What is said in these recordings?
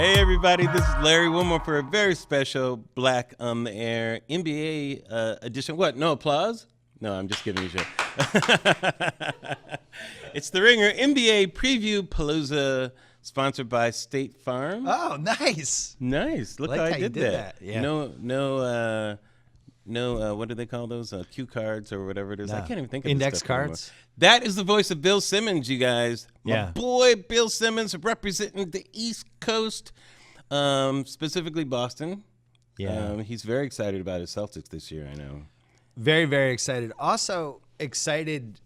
Hey everybody, this is Larry Wilmore for a very special Black on the Air NBA edition. What? No applause? No, I'm just giving you shit. It's the Ringer NBA Preview Palooza, sponsored by State Farm. Oh, nice. Nice. Look how I did that. Yeah. No, what do they call those? Cue cards or whatever it is. No. I can't even think of Index this stuff cards. anymore. That is the voice of Bill Simmons, you guys. Yeah. My boy, Bill Simmons, representing the East Coast, specifically Boston. Yeah. He's very excited about his Celtics this year, I know. Very, very excited. Also excited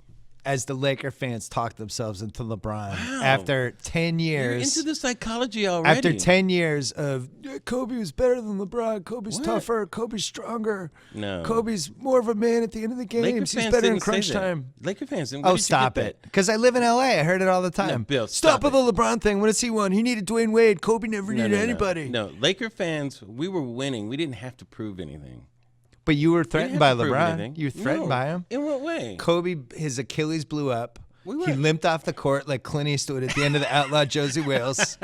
as the Laker fans talk themselves into LeBron after 10 years. You're into the psychology already. After 10 years of Kobe was better than LeBron. Kobe's tougher. Kobe's stronger. No. Kobe's more of a man at the end of the games. He's better in crunch time. Laker fans didn't. Oh, stop it. Because I live in L.A. I heard it all the time. No, Bill, stop with the LeBron thing. What does he want? He needed Dwayne Wade. Kobe never needed anybody. No, Laker fans, we were winning. We didn't have to prove anything. But you were threatened by LeBron. You were threatened by him. In what way? Kobe, his Achilles blew up. He limped off the court like Clint Eastwood at the end of the Outlaw Josie Wales.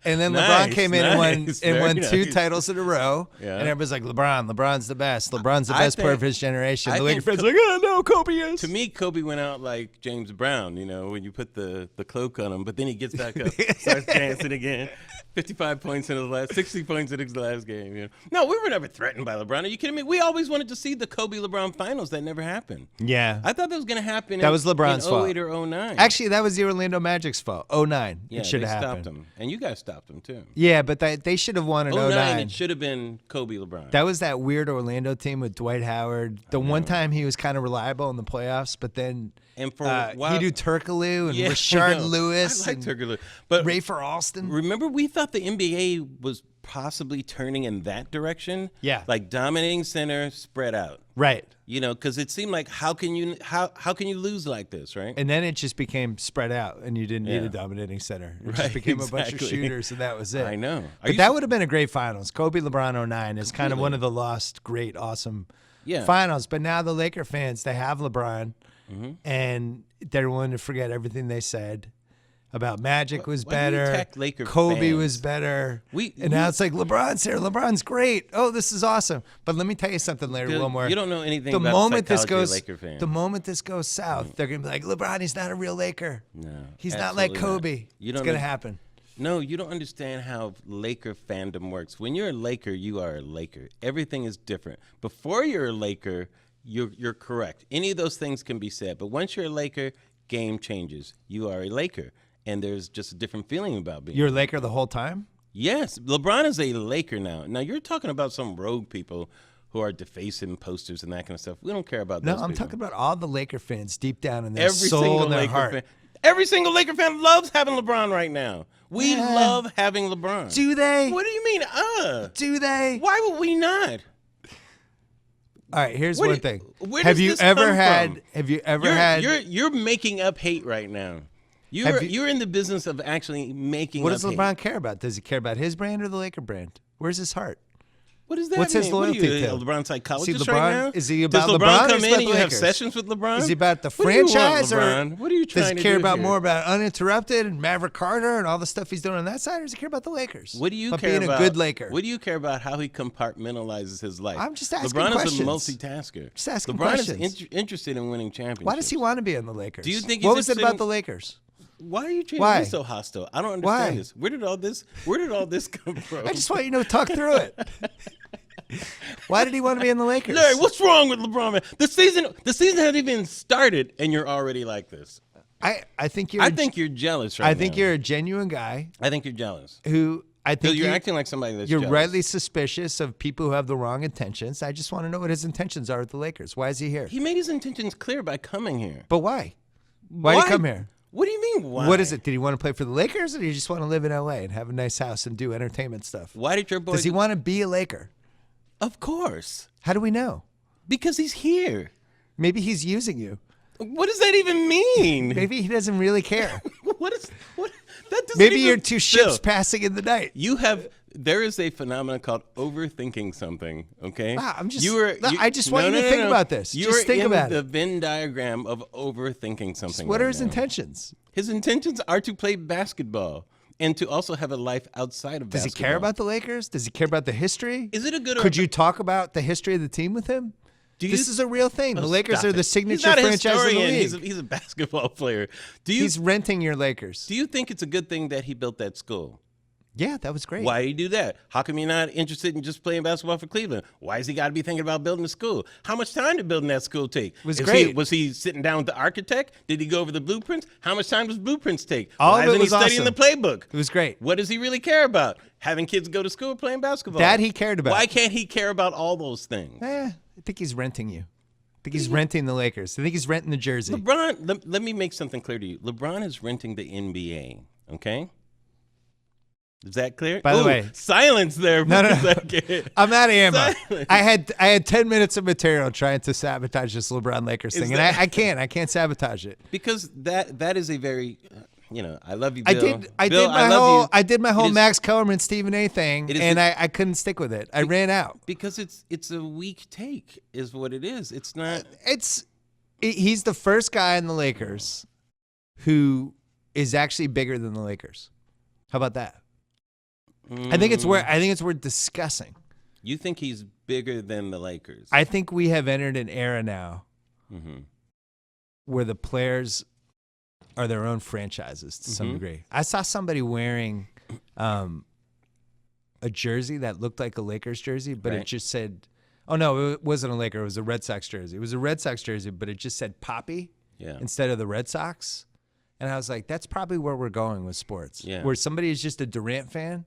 And then LeBron came in and won 2 titles in a row. Yeah. And everybody's like, LeBron's the best. LeBron's the best player of his generation. The Laker fans are like, oh, no, Kobe is. To me, Kobe went out like James Brown, when you put the cloak on him. But then he gets back up, starts dancing again. 55 points in his last, 60 points in his last game. No, we were never threatened by LeBron. Are you kidding me? We always wanted to see the Kobe-LeBron finals. That never happened. Yeah. I thought that was going to happen that was LeBron's fault. 08 or 09. Actually, that was the Orlando Magic's fault. 09. Yeah, it should have happened. Stopped him. And you guys stopped him, too. Yeah, but they should have won in 09. It should have been Kobe-LeBron. That was that weird Orlando team with Dwight Howard. The one time he was kind of reliable in the playoffs, but then and for a while, he do Turkoglu and Rashard Lewis. I like Turkoglu. But Rafer Alston. Remember, we thought the NBA was possibly turning in that direction. Yeah. Like dominating center, spread out. Right. Because it seemed like how can you lose like this, right? And then it just became spread out, and you didn't need a dominating center. It just became a bunch of shooters, and that was it. I know. But that would have been a great finals. Kobe LeBron 09 is kind of one of the lost, great, awesome finals. But now the Laker fans, they have LeBron, and they're willing to forget everything they said about Magic was better, Kobe was better, and now it's like LeBron's here. LeBron's great. Oh, this is awesome. But let me tell you something, Larry Wilmore. You don't know anything about the psychology of Laker fans. The moment this goes south, they're going to be like, LeBron, he's not a real Laker. No, he's not like Kobe. It's going to happen. No, you don't understand how Laker fandom works. When you're a Laker, you are a Laker. Everything is different. Before you're a Laker, you're correct. Any of those things can be said. But once you're a Laker, game changes. You are a Laker. And there's just a different feeling about being. You're a Laker the whole time? Yes. LeBron is a Laker now. Now, you're talking about some rogue people who are defacing posters and that kind of stuff. We don't care about those I'm people. talking about all the Laker fans deep down in their soul and their heart. Every single Laker fan loves having LeBron right now. We love having LeBron. Do they? What do you mean, Do they? Why would we not? All right, here's one thing. Have you ever had? You're making up hate right now. You're in the business of actually making. What does LeBron hate. care about? Does he care about his brand or the Laker brand? Where's his heart? What does that What's mean? his loyalty to? LeBron psychologist LeBron, right now? Is he about Does LeBron come or in and you have Lakers? sessions with LeBron? Is he about the franchise or what are you trying to do? Does he care about more about Uninterrupted and Maverick Carter and all the stuff he's doing on that side, or does he care about the Lakers? What do you care being about? A good Laker? What do you care about how he compartmentalizes his life? I'm just asking LeBron questions. is a multitasker. Just asking LeBron questions. is interested in winning championships. Why does he want to be in the Lakers? Do you think what was it about the Lakers? Why are you treating me so hostile? I don't understand this. Where did all this come from? I just want you to talk through it. Why did he want to be in the Lakers? Larry, what's wrong with LeBron, man? The season hasn't even started, and you're already like this. I think you're jealous right now. I think you're a genuine guy. I think you're jealous. I think you're acting like somebody that's You're jealous. rightly suspicious of people who have the wrong intentions. I just want to know what his intentions are with the Lakers. Why is he here? He made his intentions clear by coming here. But why? Why did he come here? What do you mean, why? What is it? Did he want to play for the Lakers, or did he just want to live in L.A. and have a nice house and do entertainment stuff? Why did your boy... Does he want to be a Laker? Of course. How do we know? Because he's here. Maybe he's using you. What does that even mean? Maybe he doesn't really care. What? That doesn't Maybe even, you're two ships passing in the night. There is a phenomenon called overthinking something. Okay. I just want you to think about this. Just think about it. You're in the Venn diagram of overthinking something. What are his intentions? His intentions are to play basketball. and to also have a life outside of basketball. Does he care about the Lakers? Does he care about the history? Is it a good? Could you talk about the history of the team with him? This is a real thing. The Lakers are the signature franchise in the league. He's a basketball player. He's renting your Lakers. Do you think it's a good thing that he built that school? Yeah, that was great. Why did he do that? How come you're not interested in just playing basketball for Cleveland? Why has he got to be thinking about building a school? How much time did building that school take? It was great. Was he sitting down with the architect? Did he go over the blueprints? How much time does blueprints take? All Why of it isn't was he studying awesome. the playbook? It was great. What does he really care about? Having kids go to school playing basketball. That he cared about. Why can't he care about all those things? I think he's renting you. I think he's renting the Lakers. I think he's renting the jersey. LeBron, let me make something clear to you. LeBron is renting the NBA, okay? Is that clear? By the way, silence there. No. I'm out of ammo. I had 10 minutes of material trying to sabotage this LeBron Lakers thing, and I can't sabotage it because that is a very, I love you, Bill. I did my whole Max Kellerman Stephen A thing, and I couldn't stick with it. I ran out because it's a weak take, is what it is. It's not. He's the first guy in the Lakers who is actually bigger than the Lakers. How about that? I think it's worth discussing. You think he's bigger than the Lakers? I think we have entered an era now where the players are their own franchises to some degree. I saw somebody wearing a jersey that looked like a Lakers jersey, but it just said, oh, no, it wasn't a Laker. It was a Red Sox jersey. It was a Red Sox jersey, but it just said Poppy instead of the Red Sox. And I was like, that's probably where we're going with sports, where somebody is just a Durant fan,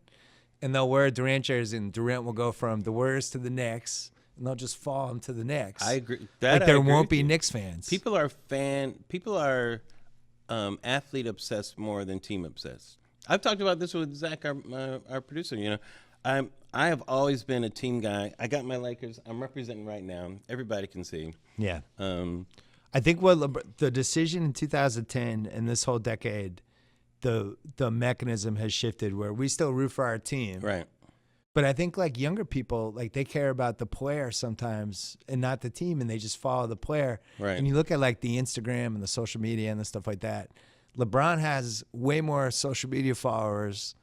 and they'll wear a Durant jersey, and Durant will go from the Warriors to the Knicks, and they'll just fall into the Knicks. I agree. There won't be Knicks fans. People are athlete obsessed more than team obsessed. I've talked about this with Zach, our producer. I have always been a team guy. I got my Lakers. I'm representing right now. Everybody can see. Yeah. I think the decision in 2010 and this whole decade, the mechanism has shifted where we still root for our team. Right. But I think like younger people, like they care about the player sometimes and not the team, and they just follow the player. Right. And you look at like the Instagram and the social media and the stuff like that. LeBron has way more social media followers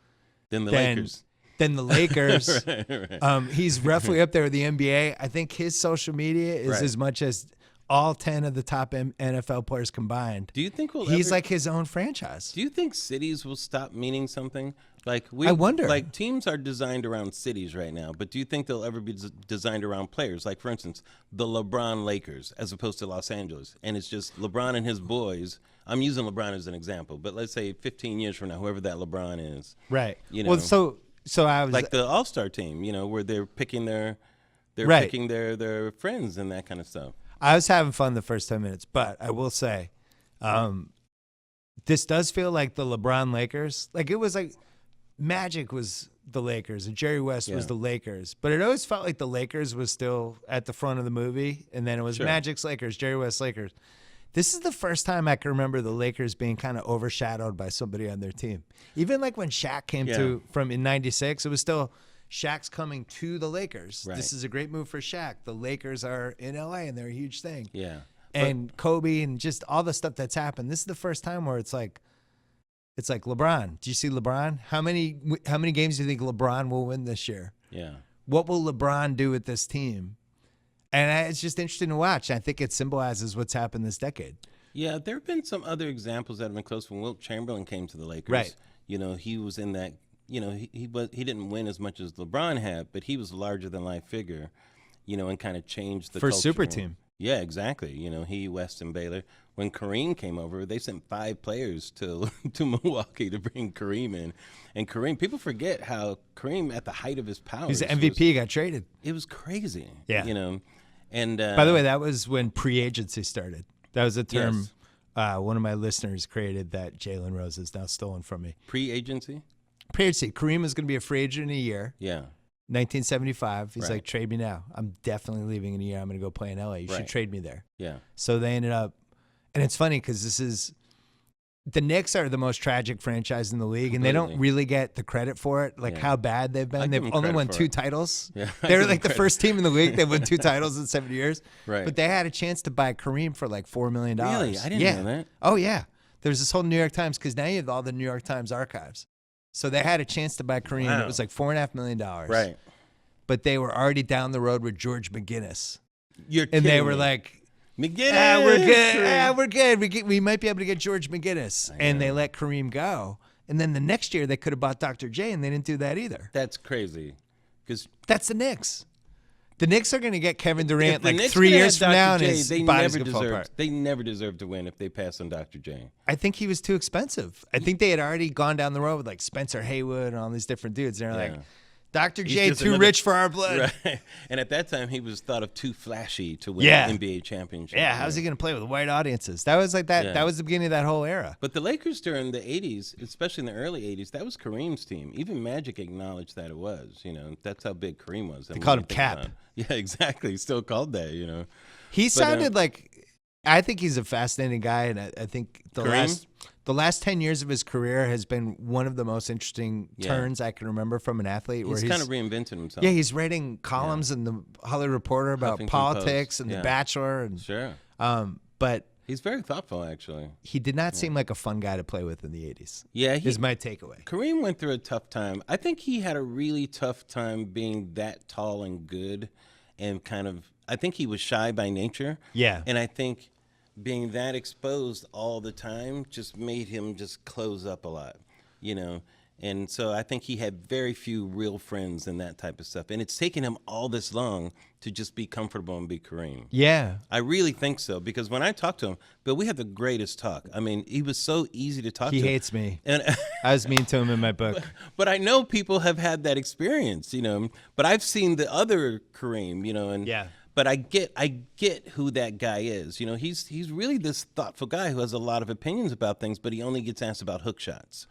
than the Lakers. Than the Lakers. Right. He's roughly up there with the NBA. I think his social media is as much as all 10 of the top NFL players combined. Do you think he's like his own franchise? Do you think cities will stop meaning something? I wonder. Like teams are designed around cities right now, but do you think they'll ever be designed around players? Like for instance, the LeBron Lakers as opposed to Los Angeles, and it's just LeBron and his boys. I'm using LeBron as an example, but let's say 15 years from now, whoever that LeBron is, right? Well, so I was like the All-Star team, where they're picking their picking their friends and that kind of stuff. I was having fun the first 10 minutes, but I will say, this does feel like the LeBron Lakers. Like it was like Magic was the Lakers and Jerry West was the Lakers, but it always felt like the Lakers was still at the front of the movie, and then it was Magic's Lakers, Jerry West Lakers. This is the first time I can remember the Lakers being kind of overshadowed by somebody on their team. Even like when Shaq came from in '96, it was still Shaq's coming to the Lakers. Right. This is a great move for Shaq. The Lakers are in LA and they're a huge thing. Yeah. And Kobe and just all the stuff that's happened. This is the first time where it's like LeBron. Do you see LeBron? How many games do you think LeBron will win this year? Yeah. What will LeBron do with this team? And it's just interesting to watch. I think it symbolizes what's happened this decade. Yeah, there have been some other examples that have been close. When Wilt Chamberlain came to the Lakers, right? He was in that. He didn't win as much as LeBron had, but he was a larger than life figure, and kind of changed the first culture. super team. Yeah, exactly. He, West, and Baylor. When Kareem came over, they sent 5 players to Milwaukee to bring Kareem in. And Kareem, people forget how Kareem, at the height of his powers, he's the MVP, got traded. It was crazy. Yeah. And by the way, that was when pre-agency started. That was a term one of my listeners created that Jalen Rose has now stolen from me. Pre-agency? Pre-agency. Kareem was going to be a free agent in a year. Yeah. 1975. He's like, trade me now. I'm definitely leaving in a year. I'm going to go play in LA. You should trade me there. Yeah. So they ended up, and it's funny because the Knicks are the most tragic franchise in the league, and they don't really get the credit for it, like how bad they've been. They've only won 2 titles. Yeah, they were like the first team in the league. They've won 2 titles in 7 years. Right. But they had a chance to buy Kareem for like $4 million. Really? I didn't know that. Oh, yeah. There's this whole New York Times, because now you have all the New York Times archives. So they had a chance to buy Kareem. Wow. It was like $4.5 million. Right. But they were already down the road with George McGinnis. You're kidding they were me. Like, McGinnis. We're good. We're good. We might be able to get George McGinnis. And they let Kareem go. And then the next year they could have bought Dr. J, and they didn't do that either. That's crazy. Because that's the Knicks. The Knicks are going to get Kevin Durant like 3 years from now, and his body's going to fall apart. They never deserved to win if they pass on Dr. J. I think he was too expensive. I think they had already gone down the road with like Spencer Haywood and all these different dudes. They're like, Dr. J, too rich for our blood. Right. And at that time, he was thought of too flashy to win an NBA championship. Yeah, how's he going to play with white audiences? That was like that. Yeah. That was the beginning of that whole era. But the Lakers during the 80s, especially in the early 80s, that was Kareem's team. Even Magic acknowledged that it was. That's how big Kareem was. They called him Cap. Yeah, exactly. He still called that, He sounded like, I think he's a fascinating guy, and I think the last 10 years of his career has been one of the most interesting turns I can remember from an athlete. He's kind of reinvented himself. Yeah, he's writing columns in the Hollywood Reporter about Huffington politics Post. And The Bachelor. And, sure. But he's very thoughtful, actually. He did not seem like a fun guy to play with in the 80s. Yeah. Is my takeaway. Kareem went through a tough time. I think he had a really tough time being that tall and good and I think he was shy by nature. Yeah. And I think being that exposed all the time just made him just close up a lot, And so I think he had very few real friends and that type of stuff. And it's taken him all this long to just be comfortable and be Kareem. Yeah. I really think so, because when I talked to him, Bill, we had the greatest talk. I mean, he was so easy to talk to. He hates me. And I was mean to him in my book. But I know people have had that experience, But I've seen the other Kareem, and yeah. But I get who that guy is. He's really this thoughtful guy who has a lot of opinions about things, but he only gets asked about hook shots.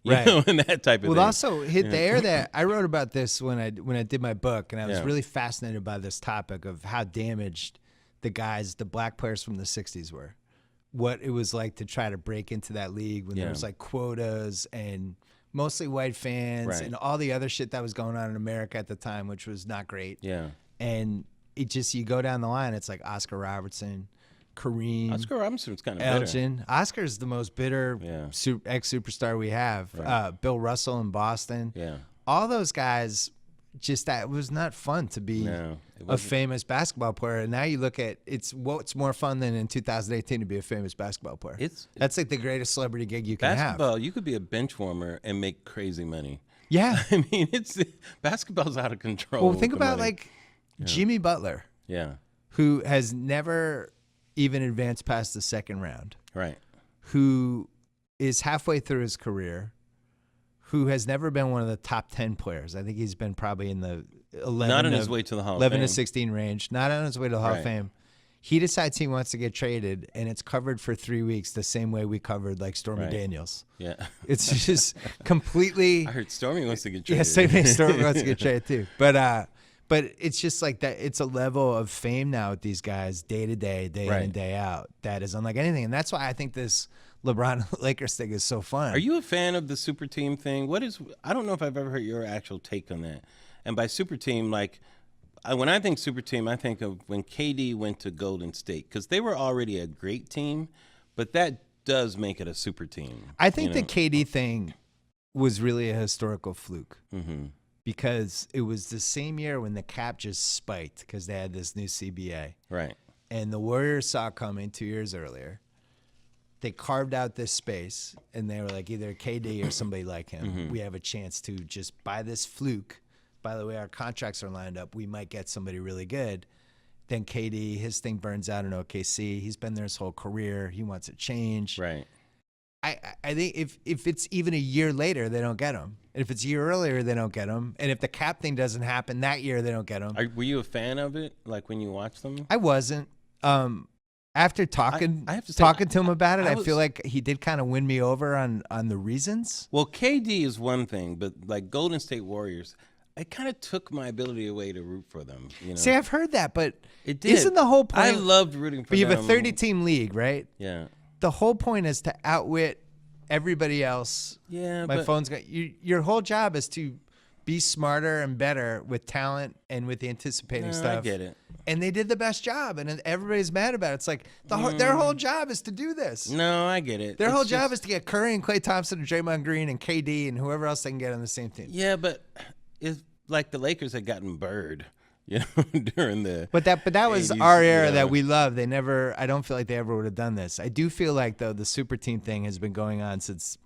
Right. And that type of thing. Well, also hit the air that I wrote about this when I did my book, and I was really fascinated by this topic of how damaged the black players from the 60s were. What it was like to try to break into that league when there was like quotas and mostly white fans and all the other shit that was going on in America at the time, which was not great. Yeah. And you go down the line, it's like Oscar Robertson, Kareem. Oscar Robinson's kind of Elgin. bitter. Oscar's the most bitter ex-superstar we have. Right. Bill Russell in Boston. Yeah. All those guys, it was not fun to be a famous basketball player. And now you look at what's more fun than in 2018 to be a famous basketball player. That's like the greatest celebrity gig you can have. Basketball, you could be a bench warmer and make crazy money. Yeah. I mean, basketball's out of control. Well, think about Jimmy Butler. Yeah. Who has never even advanced past the second round. Right. Who is halfway through his career, who has never been one of the top 10 players. I think he's been probably in the 11 his way to the Hall of Fame. 11 to 16 range, not on his way to the Hall of Fame. He decides he wants to get traded, and it's covered for 3 weeks the same way we covered like Stormy Daniels. Yeah. It's just completely. I heard Stormy wants to get traded. Yeah, same way Stormy wants to get traded too. But it's just like that. It's a level of fame now with these guys, day to day, day in and day out, that is unlike anything. And that's why I think this LeBron Lakers thing is so fun. Are you a fan of the super team thing? I don't know if I've ever heard your actual take on that. And by super team, when I think super team, I think of when KD went to Golden State, because they were already a great team, but that does make it a super team. I think the KD thing was really a historical fluke. Mm-hmm. Because it was the same year when the cap just spiked because they had this new CBA. Right. And the Warriors saw it coming 2 years earlier. They carved out this space, and they were like, either KD or somebody like him, we have a chance to just buy this fluke. By the way, our contracts are lined up. We might get somebody really good. Then KD, his thing burns out in OKC. He's been there his whole career. He wants a change. Right. I think if it's even a year later, they don't get him. And if it's a year earlier, they don't get him. And if the cap thing doesn't happen that year, they don't get him. Were you a fan of it, like when you watched them? I wasn't. After talking to him about it, I feel like he did kind of win me over on the reasons. Well, KD is one thing, but like Golden State Warriors, it kind of took my ability away to root for them. See, I've heard that, but it did. Isn't the whole point? I loved rooting for them. But you have a 30-team league, right? Yeah. The whole point is to outwit everybody else. Yeah, my phone's got your whole job is to be smarter and better with talent and with the anticipating stuff. I get it. And they did the best job, and everybody's mad about it. It's like their whole job is to do this. No, I get it. Their whole job is to get Curry and Klay Thompson and Draymond Green and KD and whoever else they can get on the same team. Yeah, but it's like the Lakers had gotten Bird, during the. But that was 80s, our era that we loved. They never. I don't feel like they ever would have done this. I do feel like though the super team thing has been going on since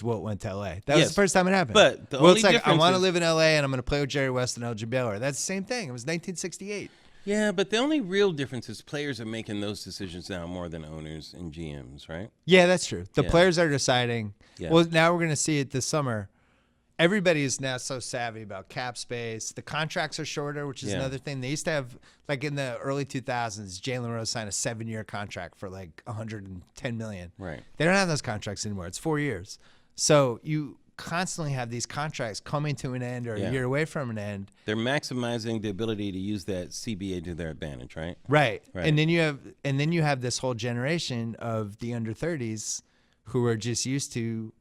Wilt went to LA. That was the first time it happened. But the only difference I want to live in LA and I'm going to play with Jerry West and Elgin Baylor. That's the same thing. It was 1968. Yeah, but the only real difference is players are making those decisions now more than owners and GMs, right? Yeah, that's true. The players are deciding. Yeah. Well, now we're going to see it this summer. Everybody is now so savvy about cap space. The contracts are shorter, which is another thing. They used to have, like in the early 2000s, Jalen Rose signed a 7-year contract for like $110 million. Right. They don't have those contracts anymore. It's 4 years. So you constantly have these contracts coming to an end or a year away from an end. They're maximizing the ability to use that CBA to their advantage, right? Right. And then you have this whole generation of the under 30s who are just used to,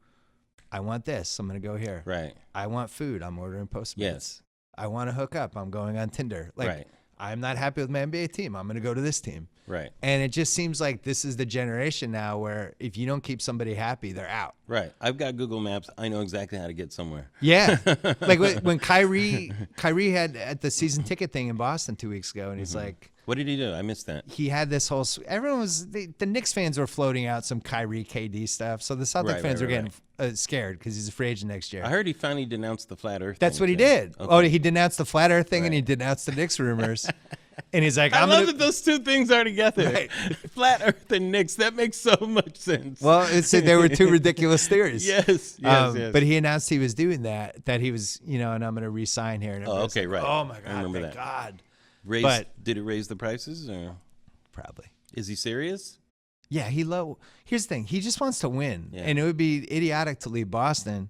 I want this, I'm going to go here. Right. I want food, I'm ordering Postmates. Yes. I want to hook up, I'm going on Tinder. Like, I'm not happy with my NBA team, I'm going to go to this team. Right. And it just seems like this is the generation now where if you don't keep somebody happy, they're out. Right. I've got Google Maps. I know exactly how to get somewhere. Yeah. Like when Kyrie had at the season ticket thing in Boston 2 weeks ago, and he's like, what did he do? I missed that. He had this whole. Everyone was the Knicks fans were floating out some Kyrie KD stuff, so the Celtics fans were getting scared because he's a free agent next year. I heard he finally denounced the flat Earth. That's thing, what he did. Okay. Oh, he denounced the flat Earth thing and he denounced the Knicks rumors. And he's like, I love that those two things are together. Right. Flat Earth and Knicks. That makes so much sense. Well, there were two ridiculous theories. Yes. But he announced he was doing that he was, and I'm going to re-sign here. And okay, right. Oh my God, I remember thank that. God. Did it raise the prices? Or? Probably. Is he serious? Yeah, here's the thing. He just wants to win. Yeah. And it would be idiotic to leave Boston.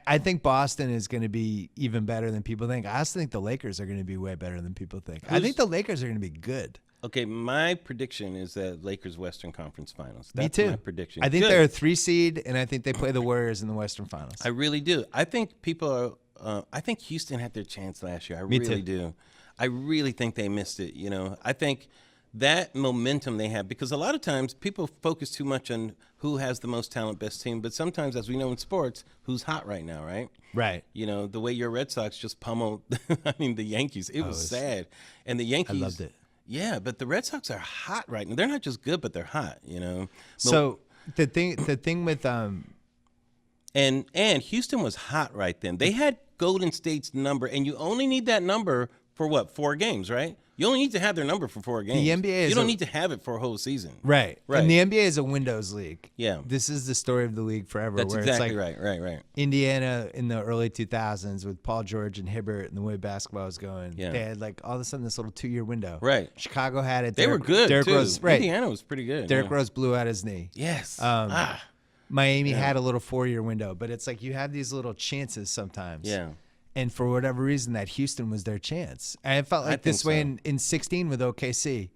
I think Boston is going to be even better than people think. I also think the Lakers are going to be way better than people think. I think the Lakers are going to be good. Okay, my prediction is that Lakers Western Conference Finals. That's Me too. My prediction. I think they're a 3 seed, and I think they play the Warriors in the Western Finals. I really do. I think people are. I think Houston had their chance last year. I really do. I really think they missed it. I think that momentum they have, because a lot of times people focus too much on who has the most talent, best team, but sometimes, as we know in sports, who's hot right now, right? Right. The way your Red Sox just pummeled, the Yankees. It was sad. And the Yankees. I loved it. Yeah, but the Red Sox are hot right now. They're not just good, but they're hot, So the thing with And Houston was hot right then. They had Golden State's number, and you only need that number for what? 4 games, right? You only need to have their number for 4 games. The NBA you don't need to have it for a whole season. Right. And the NBA is a Windows league. Yeah. This is the story of the league forever. That's where exactly it's like right. Indiana in the early 2000s with Paul George and Hibbert and the way basketball was going. Yeah. They had like all of a sudden this little 2-year window. Right. Chicago had it. They were good, Derrick too. Rose, right. Indiana was pretty good. Derrick Rose blew out his knee. Yes. Miami had a little 4-year window, but it's like you have these little chances sometimes. Yeah. And for whatever reason, that Houston was their chance. And it felt like this way in 16 with OKC.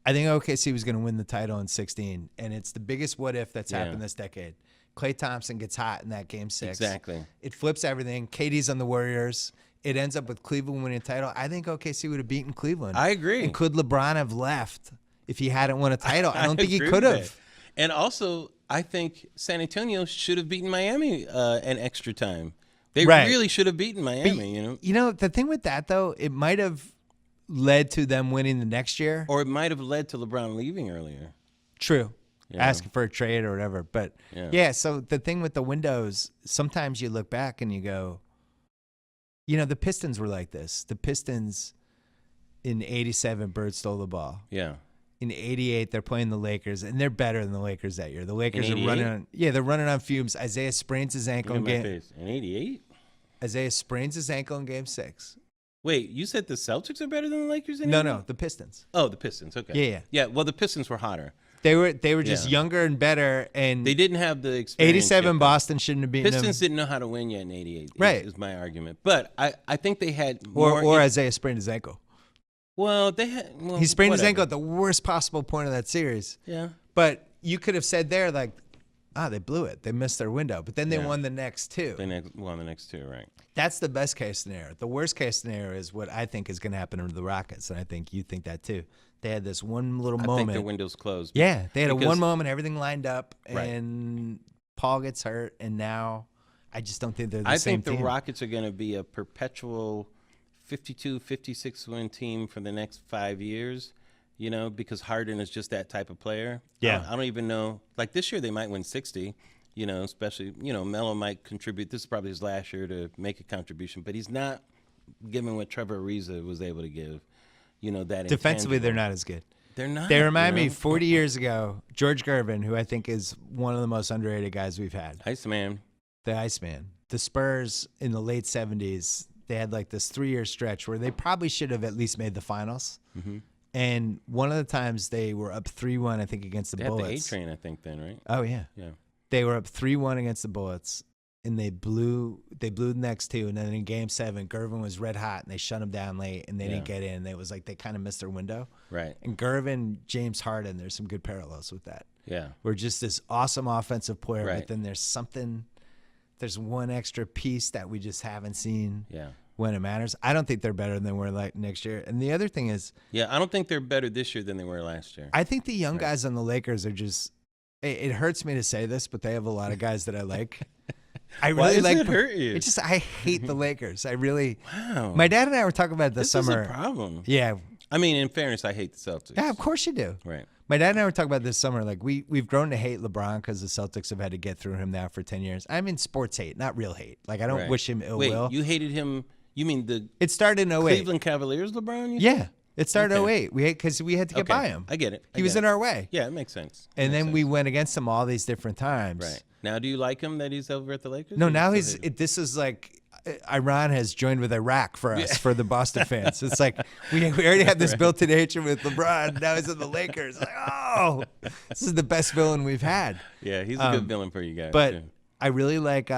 I think OKC was going to win the title in 16, and it's the biggest what if that's happened this decade. Klay Thompson gets hot in that game 6. Exactly. It flips everything. KD's on the Warriors. It ends up with Cleveland winning a title. I think OKC would have beaten Cleveland. I agree. And could LeBron have left if he hadn't won a title? I don't think he could have. And also, I think San Antonio should have beaten Miami in extra time. They really should have beaten Miami, But, the thing with that, though, it might have led to them winning the next year. Or it might have led to LeBron leaving earlier. True. Yeah. Asking for a trade or whatever. But, so the thing with the windows, sometimes you look back and you go, the Pistons were like this. The Pistons in 87, Bird stole the ball. Yeah. In 88, they're playing the Lakers, and they're better than the Lakers that year. The Lakers are running on, they're running on fumes. Isaiah sprains his ankle in game. In 88? Isaiah sprains his ankle in game 6. Wait, you said the Celtics are better than the Lakers in 88? No, the Pistons. Oh, the Pistons. Okay. Yeah. Yeah, well, the Pistons were hotter. They were just younger and better, and they didn't have the experience. 87, Boston shouldn't have beaten them. Pistons didn't know how to win yet in 88. Right. Is my argument. But I think they had more. Or Isaiah sprained his ankle. Well, they had. Well, he sprained his ankle at the worst possible point of that series. Yeah. But you could have said there, like, they blew it. They missed their window. But then they won the next two. They won the next two, right. That's the best case scenario. The worst case scenario is what I think is going to happen to the Rockets, and I think you think that too. They had this one little moment. I think their window's closed. Yeah, they had one moment, everything lined up, and Paul gets hurt, and now I just don't think they're the same team. I think the Rockets are going to be a perpetual 52, 56 win team for the next 5 years, because Harden is just that type of player. Yeah. I don't even know. Like this year, they might win 60, especially, Melo might contribute. This is probably his last year to make a contribution, but he's not giving what Trevor Ariza was able to give, that defensively, they're not as good. They're not. They remind me 40 years ago, George Gervin, who I think is one of the most underrated guys we've had. Iceman. The Iceman. The Spurs in the late 70s, they had like this 3-year stretch where they probably should have at least made the finals. Mm-hmm. And one of the times they were up 3-1, I think, against the Bullets. They had the A-Train, I think, then, right? Oh, yeah. Yeah. They were up 3-1 against the Bullets, and they blew the next two. And then in Game 7, Gervin was red hot, and they shut him down late, and they didn't get in. It was like they kind of missed their window. Right. And Gervin, James Harden, there's some good parallels with that. Yeah. We're just this awesome offensive player, right. But then there's one extra piece that we just haven't seen. Yeah. When it matters. I don't think they're better than we're like next year. And the other thing is, I don't think they're better this year than they were last year. I think the young guys on the Lakers are just, it hurts me to say this, but they have a lot of guys that I like. I really Why does it hurt you? It's just, I hate the Lakers. I really, wow. My dad and I were talking about this summer. This is a problem. Yeah. I mean, in fairness, I hate the Celtics. Yeah, of course you do. Right. My dad and I were talking about this summer. Like we've grown to hate LeBron because the Celtics have had to get through him now for 10 years. I mean, sports hate, not real hate. Like I don't wish him ill will. You hated him. You mean it started in 08. Cleveland Cavaliers, LeBron? Yeah. It started in 08. Because we had to get by him. I get it. He was in our way. Yeah, it makes sense. And then we went against him all these different times. Right. Now, do you like him that he's over at the Lakers? No, now this is like Iran has joined with Iraq for us, for the Boston fans. It's like we already have this built-in hatred with LeBron. Now he's in the Lakers. Like, oh, this is the best villain we've had. Yeah, he's a good villain for you guys. But too. I really like,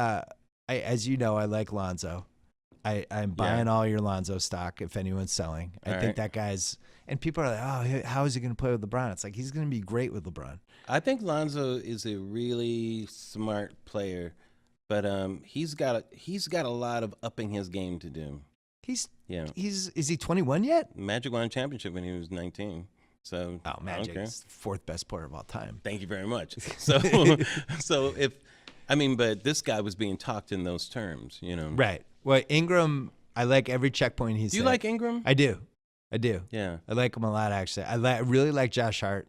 as you know, I like Lonzo. I'm buying all your Lonzo stock if anyone's selling. I think that guy's – and people are like, oh, how is he going to play with LeBron? It's like he's going to be great with LeBron. I think Lonzo is a really smart player, but he's got a lot of upping his game to do. Is he 21 yet? Magic won a championship when he was 19. So Magic is the fourth best player of all time. Thank you very much. So but this guy was being talked in those terms, Right. Well, Ingram, I like every checkpoint he's. Do you like Ingram? I do. Yeah. I like him a lot, actually. I really like Josh Hart.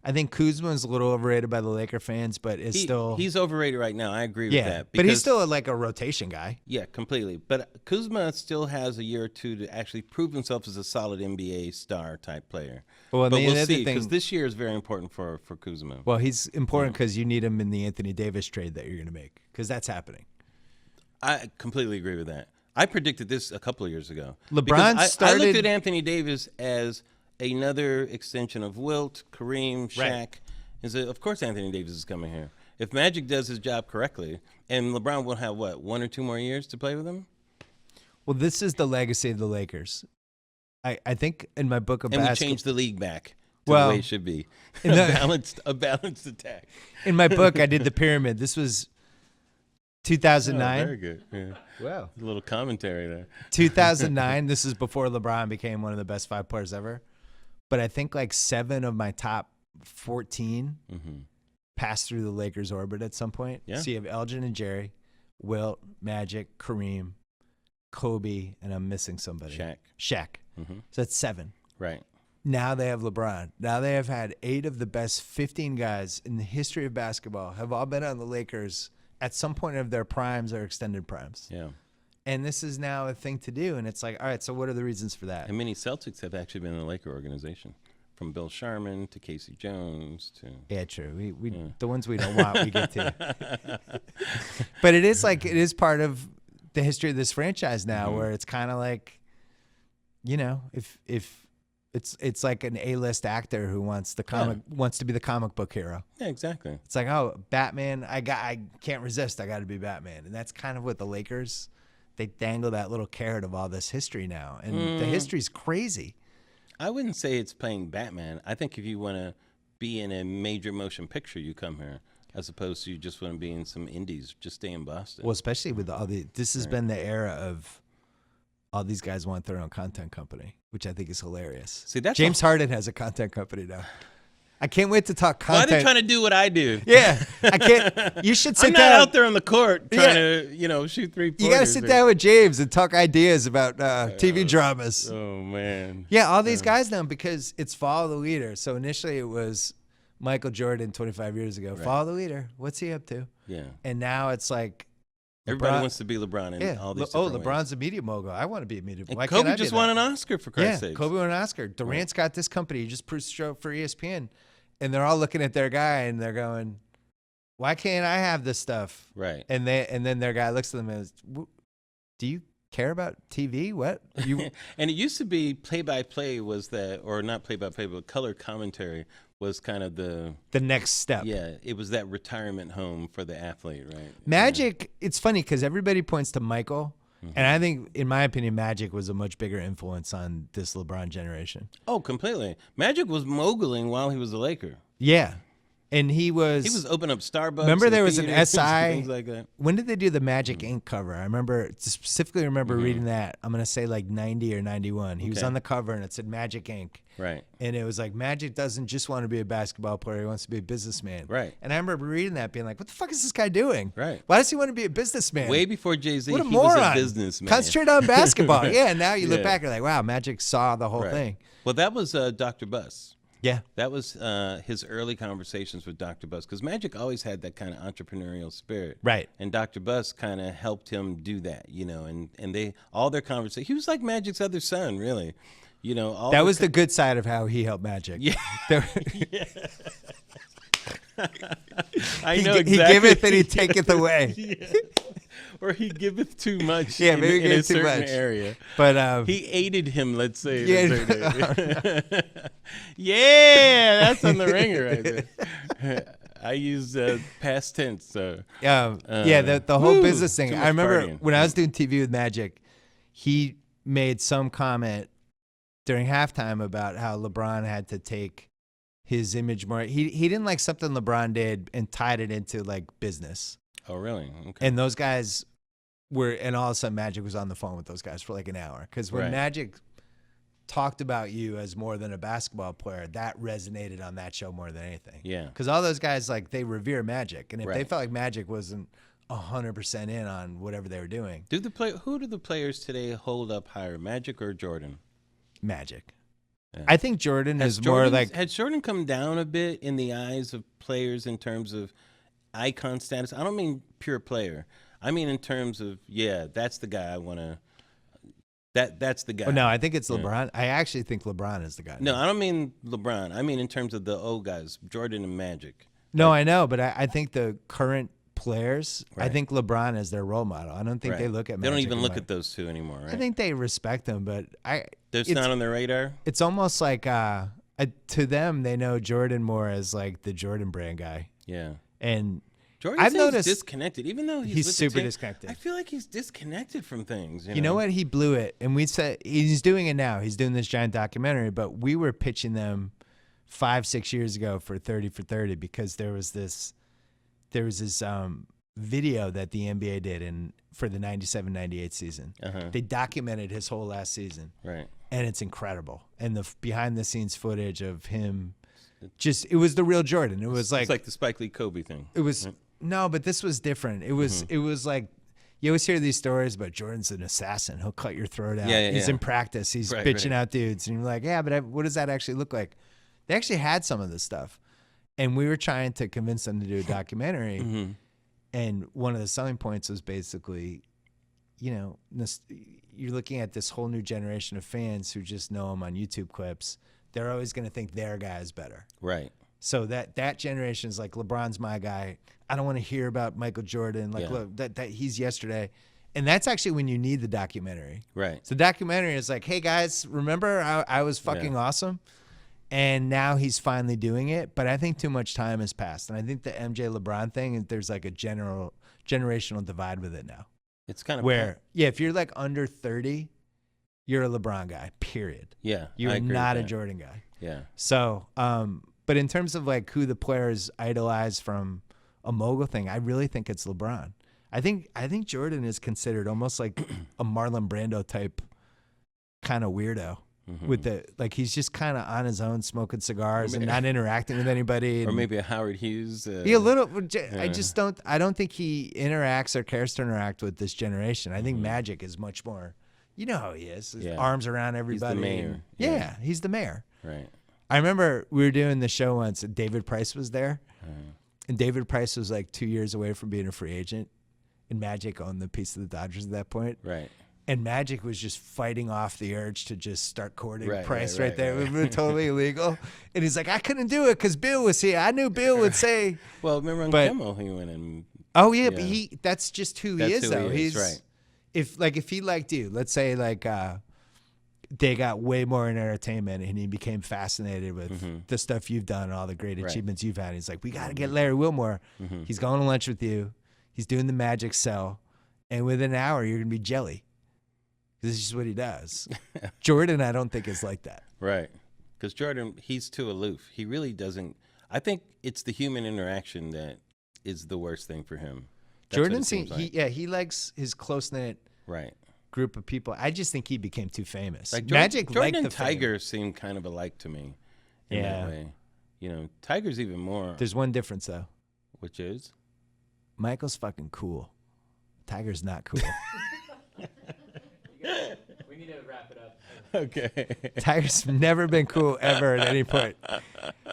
I think Kuzma's a little overrated by the Laker fans, but he's overrated right now. I agree with that. But he's still like a rotation guy. Yeah, completely. But Kuzma still has a year or two to actually prove himself as a solid NBA star type player. Well, but we'll see, because this year is very important for Kuzma. Well, he's important because you need him in the Anthony Davis trade that you're going to make, because that's happening. I completely agree with that. I predicted this a couple of years ago. LeBron I looked at Anthony Davis as another extension of Wilt, Kareem, Shaq. Right. And so, of course, Anthony Davis is coming here. If Magic does his job correctly, and LeBron will have, 1 or 2 more years to play with him? Well, this is the legacy of the Lakers. I think in my book of basketball. And we changed the league back to the way it should be. A balanced attack. In my book, I did the pyramid. This was 2009. Oh, very good. Yeah. Wow. A little commentary there. 2009. This is before LeBron became one of the best 5 players ever. But I think 7 of my top 14 passed through the Lakers' orbit at some point. Yeah. So you have Elgin and Jerry, Wilt, Magic, Kareem, Kobe, and I'm missing somebody. Shaq. Mm-hmm. So that's 7. Right. Now they have LeBron. Now they have had 8 of the best 15 guys in the history of basketball have all been on the Lakers at some point of their primes or extended primes. Yeah. And this is now a thing to do. And it's like, all right, so what are the reasons for that? And many Celtics have actually been in the Laker organization, from Bill Sharman to Casey Jones to... Yeah, true. The ones we don't want, we get to. But it is part of the history of this franchise now, where it's kind of like, if it's like an A-list actor who wants to be the comic book hero. Yeah, exactly. It's like, oh, Batman, I can't resist. I got to be Batman. And that's kind of what the Lakers, they dangle that little carrot of all this history now. And the history's crazy. I wouldn't say it's playing Batman. I think if you want to be in a major motion picture, you come here. As opposed to you just want to be in some indies, just stay in Boston. Well, especially with this has been the era of all these guys want their own content company, which I think is hilarious. See, that's James Harden has a content company now. I can't wait to talk content. Why are they trying to do what I do? Yeah, I can't. You should sit down. I'm not out there on the court trying to, shoot 3 pointers. You got to sit down with James and talk ideas about TV dramas. Oh, man. Yeah, all these guys now, because it's follow the leader. So initially it was Michael Jordan 25 years ago. Right. Follow the leader. What's he up to? Yeah. And now it's like everybody wants to be LeBron in all these different LeBron's ways. a media mogul. I want to be a media mogul. And Kobe just won an Oscar, for Christ's sake. Kobe won an Oscar. Durant's got this company. He just produced a show for ESPN. And they're all looking at their guy and they're going, why can't I have this stuff? Right. And then their guy looks at them and says, do you care about TV? What? And it used to be play-by-play was that, or not play-by-play, but color commentary was kind of the next step. Yeah, it was that retirement home for the athlete, right? Magic, it's funny because everybody points to Michael. And I think, in my opinion, Magic was a much bigger influence on this LeBron generation. Oh, completely. Magic was moguling while he was a Laker. Yeah. And he was opening up Starbucks. Remember there was an SI. Things like that. When did they do the Magic Inc. cover? I specifically remember reading that. I'm going to say like 90 or 91. He was on the cover and it said Magic Inc. Right. And it was like, Magic doesn't just want to be a basketball player. He wants to be a businessman. Right. And I remember reading that being like, what the fuck is this guy doing? Right. Why does he want to be a businessman? Way before Jay-Z, what a he moron. was a businessman. Concentrate on basketball. Yeah, and now you look back and you're like, wow, Magic saw the whole thing. Well, that was Dr. Buss. Yeah. That was his early conversations with Dr. Buss, because Magic always had that kind of entrepreneurial spirit. Right. And Dr. Buss kind of helped him do that, and they all their conversations. He was like Magic's other son, really. That was the good side of how he helped Magic. Yeah. Yeah. I know exactly. He giveth and he taketh away. Yeah. Or he giveth too much in a certain area. But he aided him, let's say. Yeah, yeah, that's on the ringer right there. I use past tense. So. The whole business thing. I remember partying. When I was doing TV with Magic, he made some comment during halftime about how LeBron had to take his image more. He didn't like something LeBron did and tied it into like business. Oh, really? Okay. And those guys and all of a sudden Magic was on the phone with those guys for like an hour. Because when Magic talked about you as more than a basketball player, that resonated on that show more than anything. Yeah. Because all those guys, like, they revere Magic. And if they felt like Magic wasn't 100% in on whatever they were doing. Who do the players today hold up higher, Magic or Jordan? Magic. Yeah. I think Jordan is more like... Had Jordan come down a bit in the eyes of players in terms of icon status? I don't mean pure player. I mean in terms of, that's the guy I want to... That's the guy. Oh, no, I think it's LeBron. I actually think LeBron is the guy. No, I don't mean LeBron. I mean in terms of the old guys, Jordan and Magic. No, I know, but I think the current players, I think LeBron is their role model. I don't think they look at Magic. They don't even look at those two anymore, right? I think they respect them, but it's not on their radar? It's almost like to them, they know Jordan more as like the Jordan brand guy. Yeah. And I've noticed disconnected, even though he's super disconnected. I feel like he's disconnected from things. You know what? He blew it, and we said he's doing it now. He's doing this giant documentary, but we were pitching them 5-6 years ago for 30 for 30 because there was this video that the NBA did for the 97-98 season. They documented his whole last season, right? And it's incredible. And the behind the scenes footage of him, it was the real Jordan. It was it's like the Spike Lee Kobe thing. It was. Right? No, but this was different. It was like, you always hear these stories about Jordan's an assassin. He'll cut your throat out. He's in practice. He's bitching out dudes. And you're like, yeah, but what does that actually look like? They actually had some of this stuff. And we were trying to convince them to do a documentary. And one of the selling points was basically, you're looking at this whole new generation of fans who just know him on YouTube clips. They're always going to think their guy is better. Right. So that generation is like, LeBron's my guy. I don't want to hear about Michael Jordan. Like, look, that he's yesterday. And that's actually when you need the documentary. Right. So the documentary is like, hey, guys, remember I was fucking awesome? And now he's finally doing it. But I think too much time has passed. And I think the MJ LeBron thing, there's like a generational divide with it now. It's kind of where, if you're like under 30, you're a LeBron guy, period. Yeah. You're not a Jordan guy. Yeah. So, but in terms of like who the players idolize from a mogul thing. I really think it's LeBron. I think Jordan is considered almost like a Marlon Brando type kind of weirdo. With he's just kind of on his own smoking cigars and not interacting with anybody. Or maybe a Howard Hughes. A little. I don't think he interacts or cares to interact with this generation. I think Magic is much more, you know how he is. His arms around everybody. He's the mayor. Yeah, he's the mayor. Right. I remember we were doing the show once and David Price was there. And David Price was like 2 years away from being a free agent. And Magic owned the piece of the Dodgers at that point. Right. And Magic was just fighting off the urge to just start courting Price right there. It was totally illegal. And he's like, I couldn't do it because Bill was here. I knew Bill would say. Well, remember on Kimmel, he went in. Oh, yeah, but that's just who he is, though. He's right. If he liked you, let's say they got way more in entertainment and he became fascinated with the stuff you've done and all the great achievements you've had. He's like, we got to get Larry Wilmore. He's going to lunch with you. He's doing the Magic sell. And within an hour, you're going to be jelly. This is just what he does. Jordan, I don't think is like that. Right. Because Jordan, he's too aloof. He really doesn't. I think it's the human interaction that is the worst thing for him. Jordan, he likes his close-knit group of people. I just think he became too famous. Like Magic Jordan liked and Tiger seem kind of alike to me in that way. You know, Tiger's even more. There's one difference, though. Which is? Michael's fucking cool. Tiger's not cool. We need to wrap it up. Okay. Tiger's never been cool ever at any point.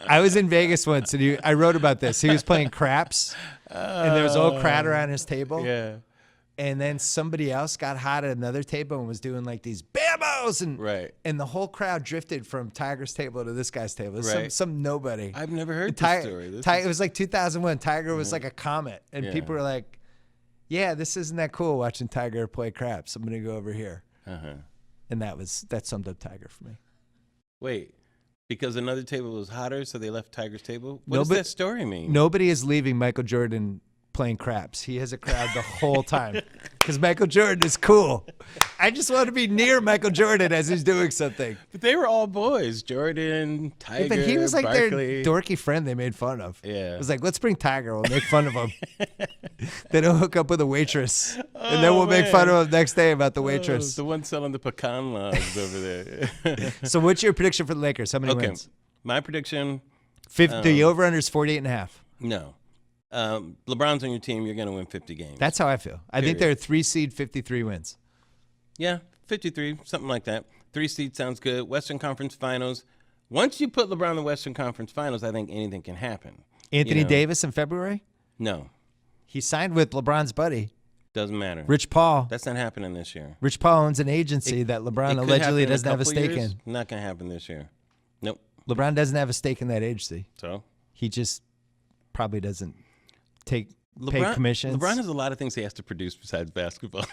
I was in Vegas once, and I wrote about this. He was playing craps, and there was old crowd around his table. Yeah. And then somebody else got hot at another table and was doing like these bambos, and the whole crowd drifted from Tiger's table to this guy's table. Some nobody. I've never heard this story. It was like 2001. Tiger was like a comet, and people were like, yeah, this isn't that cool watching Tiger play craps. I'm going to go over here. And that summed up Tiger for me. Wait, because another table was hotter, so they left Tiger's table? What does that story mean? Nobody is leaving Michael Jordan playing craps. He has a crowd the whole time because Michael Jordan is cool. I just want to be near Michael Jordan as he's doing something. But they were all boys. Jordan, Tiger, but he was like Barkley. Their dorky friend they made fun of. Yeah. It was like, let's bring Tiger. We'll make fun of him. Then he'll hook up with a waitress. And then we'll make fun of him next day about the waitress. The one selling the pecan logs over there. So what's your prediction for the Lakers? How many wins? My prediction. The over-under is 48.5. No. LeBron's on your team, you're going to win 50 games. That's how I feel. I think they're a 3-seed, 53 wins. Yeah, 53, something like that. 3-seed sounds good. Western Conference Finals. Once you put LeBron in the Western Conference Finals, I think anything can happen. Anthony Davis in February? No. He signed with LeBron's buddy. Doesn't matter. Rich Paul. That's not happening this year. Rich Paul owns an agency that LeBron allegedly doesn't have a stake in. Not going to happen this year. Nope. LeBron doesn't have a stake in that agency. So? He just probably doesn't pay commissions. LeBron has a lot of things he has to produce besides basketball.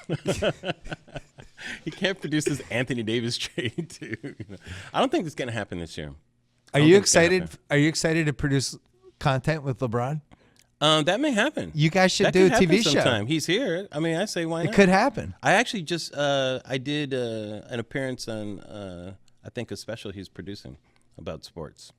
He can't produce his Anthony Davis trade too. I don't think it's going to happen this year. Are you excited? Are you excited to produce content with LeBron? That may happen. You guys should do a TV show. Sometime. He's here. I mean, I say why not? It could happen. I actually just I did an appearance on I think a special he's producing about sports.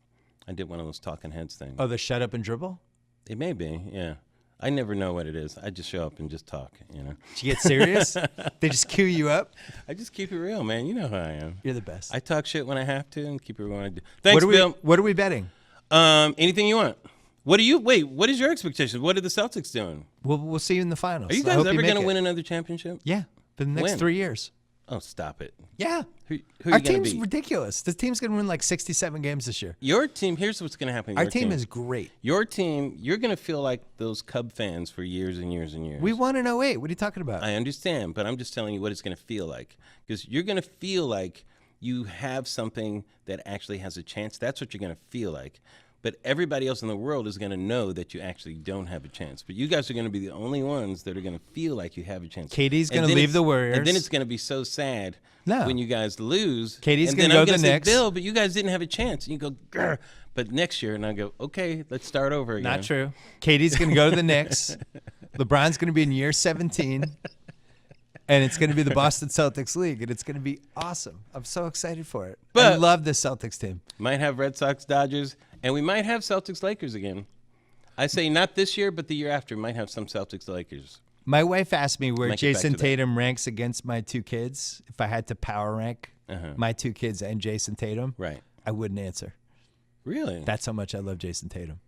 I did one of those talking heads things. Oh, the shut up and dribble? It may be, yeah. I never know what it is. I just show up and just talk, you know. Did you get serious? They just cue you up? I just keep it real, man. You know how I am. You're the best. I talk shit when I have to and keep it real when I do. Thanks, Bill. What are we betting? Anything you want. What is your expectation? What are the Celtics doing? We'll see you in the finals. Are you guys ever going to win another championship? Yeah, for the next 3 years. Oh, stop it. Yeah. Who Our team's ridiculous. This team's going to win like 67 games this year. Your team, here's what's going to happen. Our team is great. Your team, you're going to feel like those Cub fans for years and years and years. We won in 08. What are you talking about? I understand, but I'm just telling you what it's going to feel like. Because you're going to feel like you have something that actually has a chance. That's what you're going to feel like. But everybody else in the world is going to know that you actually don't have a chance. But you guys are going to be the only ones that are going to feel like you have a chance. KD's going to leave the Warriors. And then it's going to be so sad when you guys lose. KD's going to go to the Knicks. Bill, but you guys didn't have a chance. And you go, grr. But next year, and I go, okay, let's start over again. Not true. KD's going to go to the Knicks. LeBron's going to be in year 17. And it's going to be the Boston Celtics League, and it's going to be awesome. I'm so excited for it. I love this Celtics team. Might have Red Sox, Dodgers, and we might have Celtics, Lakers again. I say not this year, but the year after. Might have some Celtics Lakers. My wife asked me where Might get back Jason to that. Tatum ranks against my two kids. If I had to power rank my two kids and Jason Tatum, Right. I wouldn't answer. Really? That's how much I love Jason Tatum.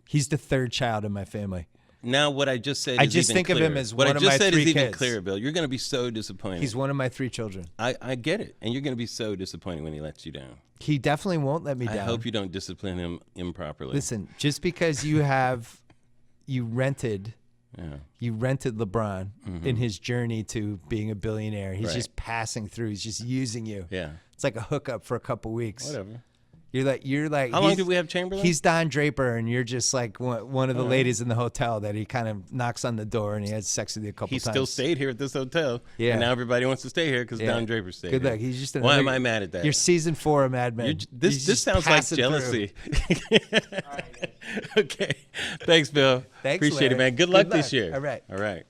He's the third child in my family. Now, what I just said I is just even think of clearer. him as what one I of just my said three is even kids. clearer, Bill. You're going to be so disappointed. He's one of my three children. I get it. And you're going to be so disappointed when he lets you down. He definitely won't let me down. I hope you don't discipline him improperly. Listen, just because you rented LeBron in his journey to being a billionaire. He's just passing through. He's just using you. Yeah. It's like a hookup for a couple weeks. Whatever. You're like. How long did we have Chamberlain? He's Don Draper, and you're just like one of the ladies in the hotel that he kind of knocks on the door, and he has sex with you a couple times. He still stayed here at this hotel. Yeah. And now everybody wants to stay here because Don Draper stayed Good here. luck. He's just Why am I mad at that? You're season 4 of Mad Men. This sounds like jealousy. Okay. Thanks, Bill. Thanks, Appreciate it, Larry. man. Good luck Good luck. this year. All right. All right.